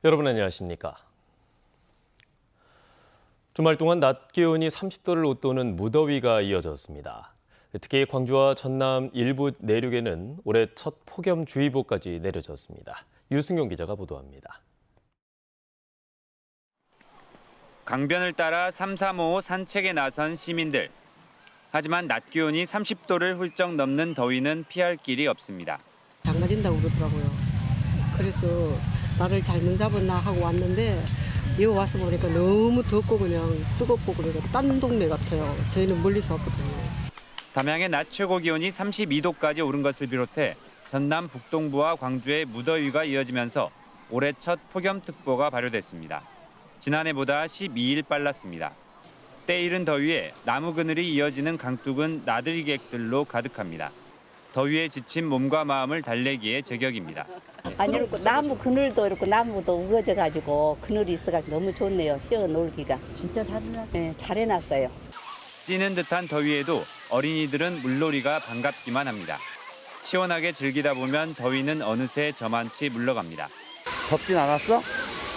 여러분 안녕하십니까? 주말 동안 낮 기온이 30도를 웃도는 무더위가 이어졌습니다. 특히 광주와 전남 일부 내륙에는 올해 첫 폭염주의보까지 내려졌습니다. 유승용 기자가 보도합니다. 강변을 따라 335 산책에 나선 시민들. 하지만 낮 기온이 30도를 훌쩍 넘는 더위는 피할 길이 없습니다. 장마진다고 그러더라고요. 그래서 나를 잘못 잡았나 하고 왔는데 여기 와서 보니까 너무 덥고 그냥 뜨겁고 그러니까 딴 동네 같아요. 저희는 멀리서 왔거든요. 담양의 낮 최고 기온이 32도까지 오른 것을 비롯해 전남 북동부와 광주의 무더위가 이어지면서 올해 첫 폭염특보가 발효됐습니다. 지난해보다 12일 빨랐습니다. 때이른 더위에 나무 그늘이 이어지는 강둑은 나들이객들로 가득합니다. 더위에 지친 몸과 마음을 달래기에 제격입니다. 아니 이렇게 나무 그늘도 이렇게 나무도 우거져가지고 그늘이 있어가지고 너무 좋네요. 쉬어 놀기가. 진짜 잘 해놨어요. 네, 잘 해놨어요. 찌는 듯한 더위에도 어린이들은 물놀이가 반갑기만 합니다. 시원하게 즐기다 보면 더위는 어느새 저만치 물러갑니다. 덥진 않았어?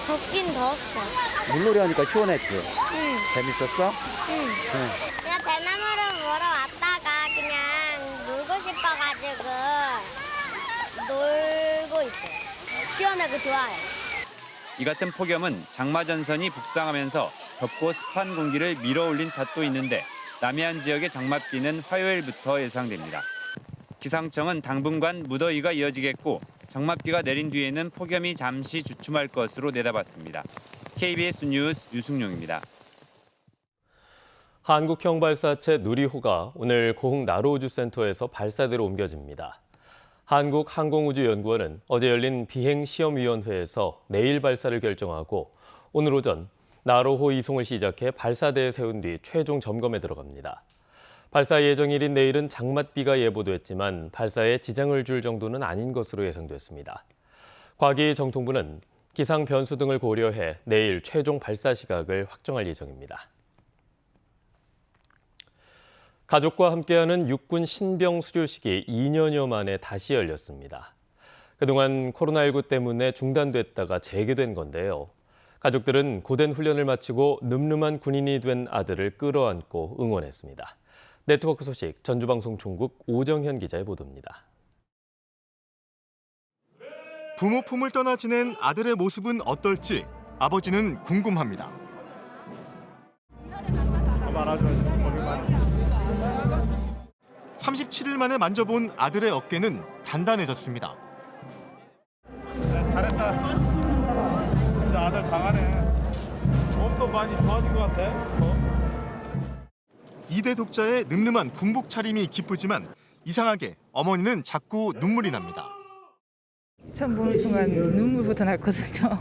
덥긴 더웠어. 물놀이 하니까 시원했지? 응. 재밌었어? 응. 그냥 대나무를 보러 왔다가 그냥 놀고 싶어가지고 놀고 있어요. 시원하고 좋아요. 이 같은 폭염은 장마전선이 북상하면서 덥고 습한 공기를 밀어올린 탓도 있는데 남해안 지역의 장맛비는 화요일부터 예상됩니다. 기상청은 당분간 무더위가 이어지겠고 장맛비가 내린 뒤에는 폭염이 잠시 주춤할 것으로 내다봤습니다. KBS 뉴스 유승용입니다. 한국형 발사체 누리호가 오늘 고흥 나로우주센터에서 발사대로 옮겨집니다. 한국항공우주연구원은 어제 열린 비행시험위원회에서 내일 발사를 결정하고 오늘 오전 나로호 이송을 시작해 발사대에 세운 뒤 최종 점검에 들어갑니다. 발사 예정일인 내일은 장맛비가 예보됐지만 발사에 지장을 줄 정도는 아닌 것으로 예상됐습니다. 과기정통부는 기상 변수 등을 고려해 내일 최종 발사 시각을 확정할 예정입니다. 가족과 함께하는 육군 신병 수료식이 2년여 만에 다시 열렸습니다. 그동안 코로나19 때문에 중단됐다가 재개된 건데요. 가족들은 고된 훈련을 마치고 늠름한 군인이 된 아들을 끌어안고 응원했습니다. 네트워크 소식 전주방송총국 오정현 기자의 보도입니다. 부모 품을 떠나 지낸 아들의 모습은 어떨지 아버지는 궁금합니다. 37일 만에 만져본 아들의 어깨는 단단해졌습니다. 잘했다. 이제 아들 장하네. 몸도 많이 좋아진 것 같아. 이대 독자의 늠름한 군복 차림이 기쁘지만 이상하게 어머니는 자꾸 눈물이 납니다. 처음 보는 순간 눈물부터 났거든요.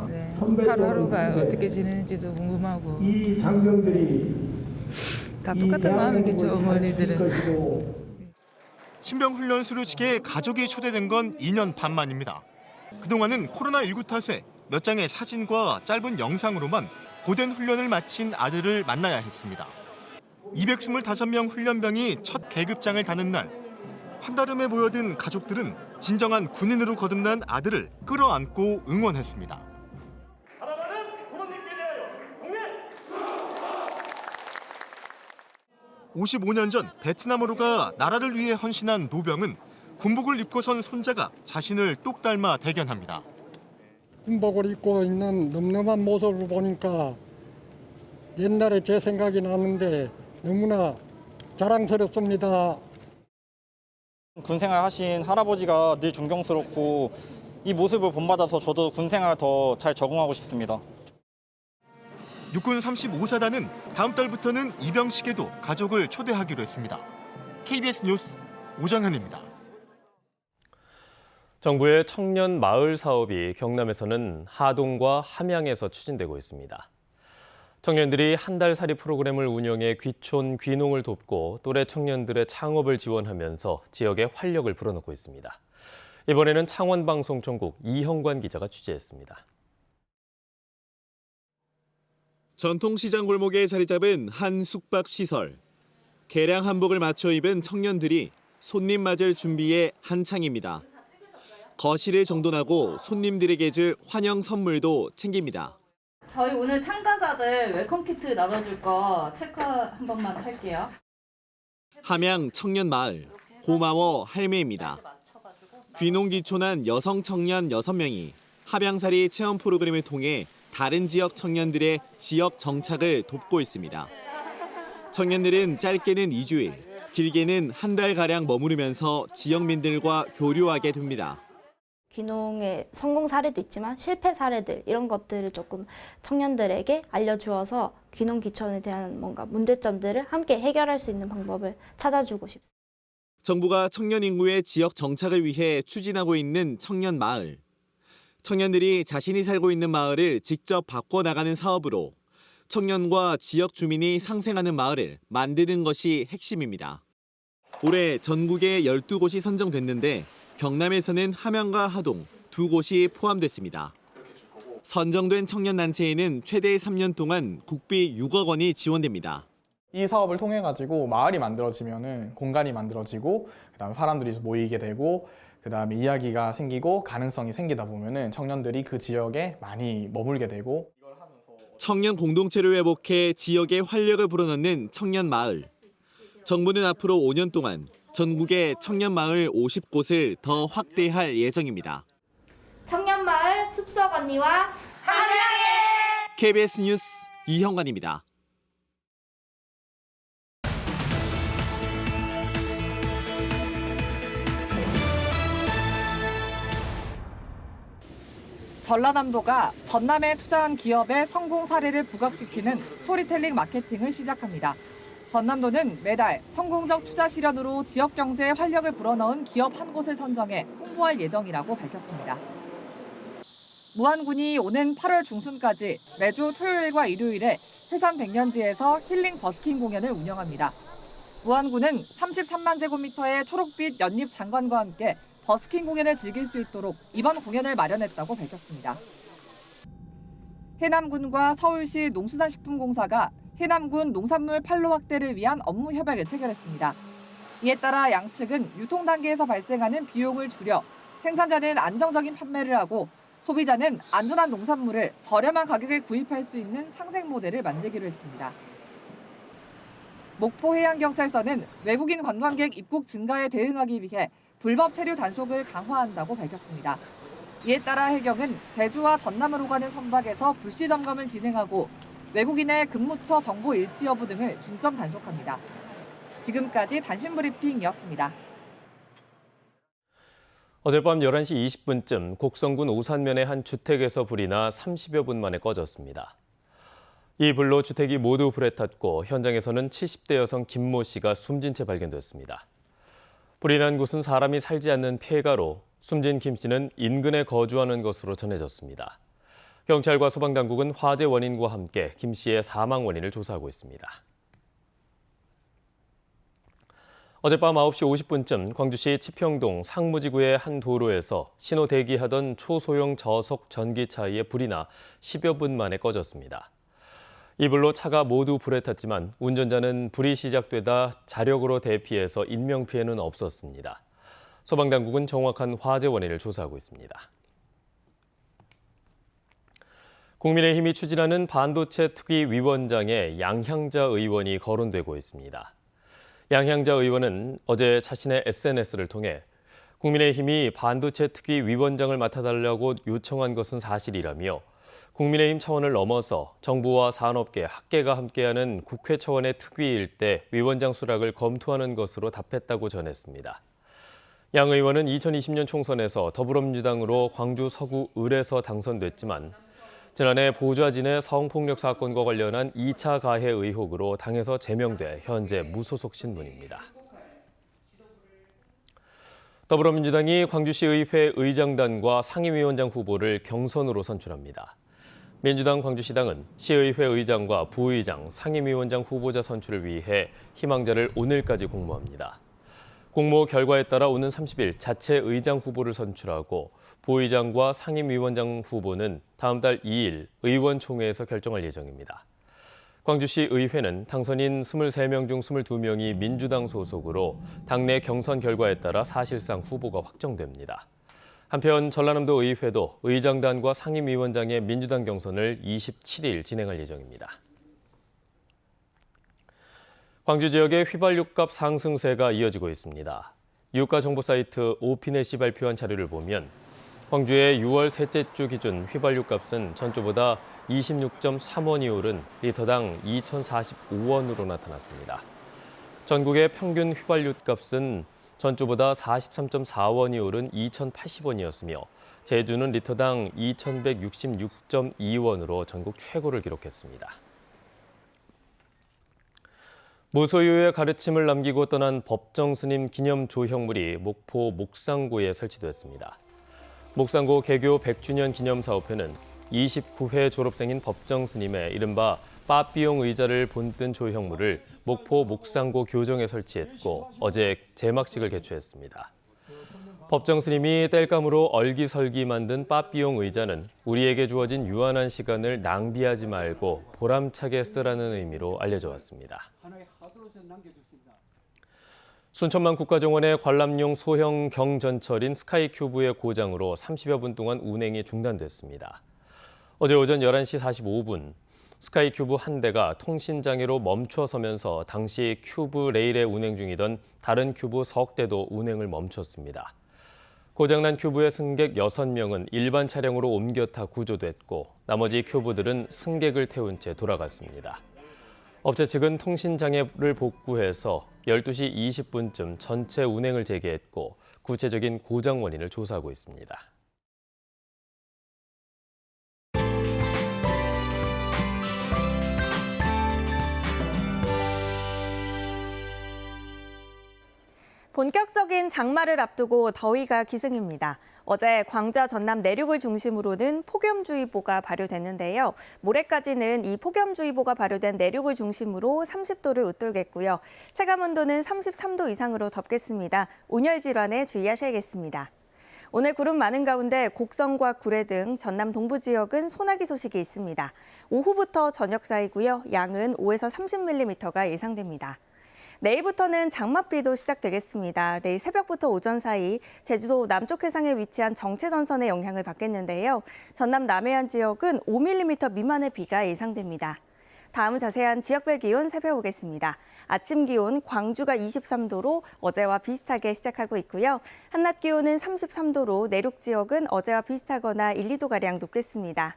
네, 하루하루가 어떻게 지내는지도 궁금하고 이 장병들이 다 똑같은 마음이겠죠, 어머니들은. 신병훈련 수료식에 가족이 초대된 건 2년 반 만입니다. 그동안은 코로나19 탓에 몇 장의 사진과 짧은 영상으로만 고된 훈련을 마친 아들을 만나야 했습니다. 225명 훈련병이 첫 계급장을 다는 날, 한달음에 모여든 가족들은 진정한 군인으로 거듭난 아들을 끌어안고 응원했습니다. 55년 전 베트남으로 가 나라를 위해 헌신한 노병은 군복을 입고 선 손자가 자신을 똑 닮아 대견합니다. 군복을 입고 있는 늠름한 모습을 보니까 옛날에 제 생각이 나는데 너무나 자랑스럽습니다. 군생활 하신 할아버지가 늘 존경스럽고 이 모습을 본받아서 저도 군생활 더 잘 적응하고 싶습니다. 육군 35사단은 다음 달부터는 입영식에도 가족을 초대하기로 했습니다. KBS 뉴스 오정현입니다. 정부의 청년 마을 사업이 경남에서는 하동과 함양에서 추진되고 있습니다. 청년들이 한 달 살이 프로그램을 운영해 귀촌, 귀농을 돕고 또래 청년들의 창업을 지원하면서 지역에 활력을 불어넣고 있습니다. 이번에는 창원방송총국 이형관 기자가 취재했습니다. 전통시장 골목에 자리 잡은 한 숙박시설. 개량 한복을 맞춰 입은 청년들이 손님 맞을 준비에 한창입니다. 거실을 정돈하고 손님들에게 줄 환영 선물도 챙깁니다. 저희 오늘 참가자들 웰컴 키트 나눠줄 거 체크 한 번만 할게요. 함양 청년마을 고마워 할매입니다. 귀농귀촌한 여성 청년 6명이 함양살이 체험 프로그램을 통해 다른 지역 청년들의 지역 정착을 돕고 있습니다. 청년들은 짧게는 2주일, 길게는 한 달가량 머무르면서 지역민들과 교류하게 됩니다. 귀농의 성공 사례도 있지만 실패 사례들 이런 것들을 조금 청년들에게 알려주어서 귀농 귀촌에 대한 뭔가 문제점들을 함께 해결할 수 있는 방법을 찾아주고 싶습니다. 정부가 청년 인구의 지역 정착을 위해 추진하고 있는 청년 마을. 청년들이 자신이 살고 있는 마을을 직접 바꿔나가는 사업으로 청년과 지역 주민이 상생하는 마을을 만드는 것이 핵심입니다. 올해 전국에 12곳이 선정됐는데 경남에서는 함양과 하동 2곳이 포함됐습니다. 선정된 청년단체에는 최대 3년 동안 국비 6억 원이 지원됩니다. 이 사업을 통해 가지고 마을이 만들어지면은 공간이 만들어지고 그다음에 사람들이 모이게 되고 그다음에 이야기가 생기고 가능성이 생기다 보면은 청년들이 그 지역에 많이 머물게 되고 청년 공동체를 회복해 지역에 활력을 불어넣는 청년 마을. 정부는 앞으로 5년 동안 전국의 청년 마을 50곳을 더 확대할 예정입니다. 청년마을 숲속 언니와 함양에 KBS 뉴스 이형관입니다. 전라남도가 전남에 투자한 기업의 성공 사례를 부각시키는 스토리텔링 마케팅을 시작합니다. 전남도는 매달 성공적 투자 실현으로 지역 경제에 활력을 불어넣은 기업 한 곳을 선정해 홍보할 예정이라고 밝혔습니다. 무안군이 오는 8월 중순까지 매주 토요일과 일요일에 해산 백년지에서 힐링 버스킹 공연을 운영합니다. 무안군은 33만 제곱미터의 초록빛 연립 장관과 함께 버스킹 공연을 즐길 수 있도록 이번 공연을 마련했다고 밝혔습니다. 해남군과 서울시 농수산식품공사가 해남군 농산물 판로 확대를 위한 업무 협약을 체결했습니다. 이에 따라 양측은 유통 단계에서 발생하는 비용을 줄여 생산자는 안정적인 판매를 하고 소비자는 안전한 농산물을 저렴한 가격에 구입할 수 있는 상생 모델을 만들기로 했습니다. 목포해양경찰서는 외국인 관광객 입국 증가에 대응하기 위해 불법 체류 단속을 강화한다고 밝혔습니다. 이에 따라 해경은 제주와 전남으로 가는 선박에서 불시 점검을 진행하고 외국인의 근무처 정보 일치 여부 등을 중점 단속합니다. 지금까지 단신 브리핑이었습니다. 어젯밤 11시 20분쯤 곡성군 오산면의 한 주택에서 불이 나 30여 분 만에 꺼졌습니다. 이 불로 주택이 모두 불에 탔고 현장에서는 70대 여성 김모 씨가 숨진 채 발견됐습니다. 불이 난 곳은 사람이 살지 않는 폐가로 숨진 김 씨는 인근에 거주하는 것으로 전해졌습니다. 경찰과 소방당국은 화재 원인과 함께 김 씨의 사망 원인을 조사하고 있습니다. 어젯밤 9시 50분쯤 광주시 치평동 상무지구의 한 도로에서 신호 대기하던 초소형 저속 전기차에 불이 나 10여 분 만에 꺼졌습니다. 이 불로 차가 모두 불에 탔지만 운전자는 불이 시작되다 자력으로 대피해서 인명피해는 없었습니다. 소방당국은 정확한 화재 원인을 조사하고 있습니다. 국민의힘이 추진하는 반도체 특위 위원장에 양향자 의원이 거론되고 있습니다. 양향자 의원은 어제 자신의 SNS를 통해 국민의힘이 반도체 특위 위원장을 맡아달라고 요청한 것은 사실이라며 국민의힘 차원을 넘어서 정부와 산업계, 학계가 함께하는 국회 차원의 특위일 때 위원장 수락을 검토하는 것으로 답했다고 전했습니다. 양 의원은 2020년 총선에서 더불어민주당으로 광주 서구 을에서 당선됐지만 지난해 보좌진의 성폭력 사건과 관련한 2차 가해 의혹으로 당에서 제명돼 현재 무소속 신분입니다. 더불어민주당이 광주시 의회 의장단과 상임위원장 후보를 경선으로 선출합니다. 민주당 광주시당은 시의회 의장과 부의장, 상임위원장 후보자 선출을 위해 희망자를 오늘까지 공모합니다. 공모 결과에 따라 오는 30일 자체 의장 후보를 선출하고 부의장과 상임위원장 후보는 다음 달 2일 의원총회에서 결정할 예정입니다. 광주시 의회는 당선인 23명 중 22명이 민주당 소속으로 당내 경선 결과에 따라 사실상 후보가 확정됩니다. 한편 전라남도 의회도 의장단과 상임위원장의 민주당 경선을 27일 진행할 예정입니다. 광주 지역의 휘발유값 상승세가 이어지고 있습니다. 유가 정보 사이트 오피넷이 발표한 자료를 보면 광주의 6월 셋째 주 기준 휘발유 값은 전주보다 26.3원이 오른 리터당 2,045원으로 나타났습니다. 전국의 평균 휘발유 값은 전주보다 43.4원이 오른 2,080원이었으며 제주는 리터당 2,166.2원으로 전국 최고를 기록했습니다. 무소유의 가르침을 남기고 떠난 법정 스님 기념 조형물이 목포 목상고에 설치됐습니다. 목상고 개교 100주년 기념사업회는 29회 졸업생인 법정 스님의 이른바 빠삐용 의자를 본뜬 조형물을 목포 목상고 교정에 설치했고 어제 제막식을 개최했습니다. 법정 스님이 땔감으로 얼기설기 만든 빠삐용 의자는 우리에게 주어진 유한한 시간을 낭비하지 말고 보람차게 쓰라는 의미로 알려져 왔습니다. 순천만 국가정원의 관람용 소형 경전철인 스카이큐브의 고장으로 30여 분 동안 운행이 중단됐습니다. 어제 오전 11시 45분 스카이큐브 한 대가 통신장애로 멈춰서면서 당시 큐브 레일에 운행 중이던 다른 큐브 석 대도 운행을 멈췄습니다. 고장난 큐브의 승객 6명은 일반 차량으로 옮겨 타 구조됐고 나머지 큐브들은 승객을 태운 채 돌아갔습니다. 업체 측은 통신장애를 복구해서 12시 20분쯤 전체 운행을 재개했고 구체적인 고장 원인을 조사하고 있습니다. 본격적인 장마를 앞두고 더위가 기승입니다. 어제 광주와 전남 내륙을 중심으로는 폭염주의보가 발효됐는데요. 모레까지는 이 폭염주의보가 발효된 내륙을 중심으로 30도를 웃돌겠고요. 체감온도는 33도 이상으로 덥겠습니다. 온열 질환에 주의하셔야겠습니다. 오늘 구름 많은 가운데 곡성과 구례 등 전남 동부 지역은 소나기 소식이 있습니다. 오후부터 저녁 사이고요. 양은 5에서 30mm가 예상됩니다. 내일부터는 장맛비도 시작되겠습니다. 내일 새벽부터 오전 사이 제주도 남쪽 해상에 위치한 정체전선의 영향을 받겠는데요. 전남 남해안 지역은 5mm 미만의 비가 예상됩니다. 다음 자세한 지역별 기온 살펴보겠습니다. 아침 기온 광주가 23도로 어제와 비슷하게 시작하고 있고요. 한낮 기온은 33도로 내륙 지역은 어제와 비슷하거나 1, 2도가량 높겠습니다.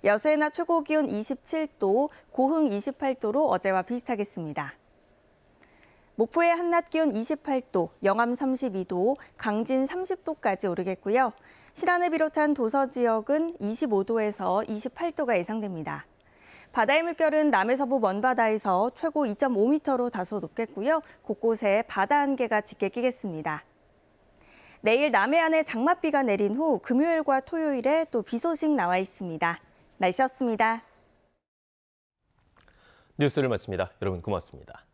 여수의 낮 최고 기온 27도, 고흥 28도로 어제와 비슷하겠습니다. 목포의 한낮 기온 28도, 영암 32도, 강진 30도까지 오르겠고요. 실안을 비롯한 도서 지역은 25도에서 28도가 예상됩니다. 바다의 물결은 남해서부 먼바다에서 최고 2.5m로 다소 높겠고요. 곳곳에 바다 안개가 짙게 끼겠습니다. 내일 남해안에 장맛비가 내린 후 금요일과 토요일에 또 비 소식 나와 있습니다. 날씨였습니다. 뉴스를 마칩니다. 여러분 고맙습니다.